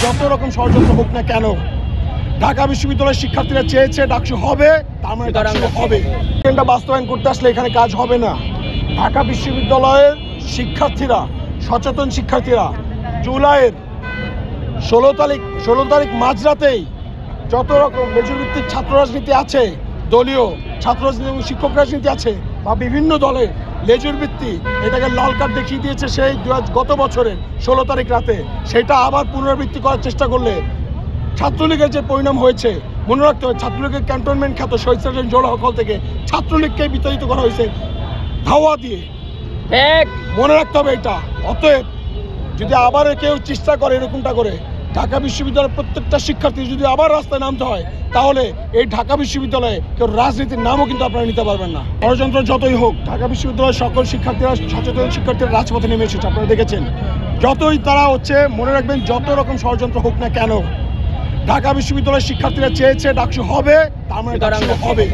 যত রকম ষড়যন্ত্র হোক না কেন, ঢাকা বিশ্ববিদ্যালয়ের শিক্ষার্থীরা চেয়েছে ডাকসু হবে, তার মানে ডাকসু হবে। এটা বাস্তবায়ন করতে আসলে এখানে কাজ হবে না। ঢাকা বিশ্ববিদ্যালয়ের শিক্ষার্থীরা, সচেতন শিক্ষার্থীরা জুলাইয়ের 16 তারিখ মাঝরাতেই যত রকম মেজরভিত্তিক ছাত্র রাজনীতি আছে, দলীয় ছাত্র রাজনীতি এবং শিক্ষক রাজনীতি আছে বা বিভিন্ন দলের লেজুর ভিত্তি, এটাকে লাল কার্ড দেখিয়ে দিয়েছে সেই গত বছরের 16 তারিখ রাতে। সেটা আবার পুনরাবৃত্তি করার চেষ্টা করলে ছাত্রলীগের যে পরিণাম হয়েছে মনে রাখতে হবে। ছাত্রলীগের ক্যান্টনমেন্ট খ্যাত শহীদ সার্জন জোড়া হল থেকে ছাত্রলীগকে বিতাড়িত করা হয়েছে ধাওয়া দিয়ে, মনে রাখতে হবে এটা। অতএব যদি আবার কেউ চেষ্টা করে এরকমটা করে ঢাকা বিশ্ববিদ্যালয়ের প্রত্যেকটা শিক্ষার্থী যদি আবার রাস্তায় নামতে হয়, তাহলে এই ঢাকা বিশ্ববিদ্যালয়ে কেউ রাজনীতির নামও কিন্তু আপনারা নিতে পারবেন না। ষড়যন্ত্র যতই হোক, ঢাকা বিশ্ববিদ্যালয়ের সকল শিক্ষার্থীরা, সচেতন শিক্ষার্থীরা রাজপথে নেমে এসেছে, আপনারা দেখেছেন। যতই তারা মনে রাখবেন যত রকম ষড়যন্ত্র হোক না কেন, ঢাকা বিশ্ববিদ্যালয়ের শিক্ষার্থীরা চেয়েছে ডাকসু হবে, তার মানে ডাকসু হবে।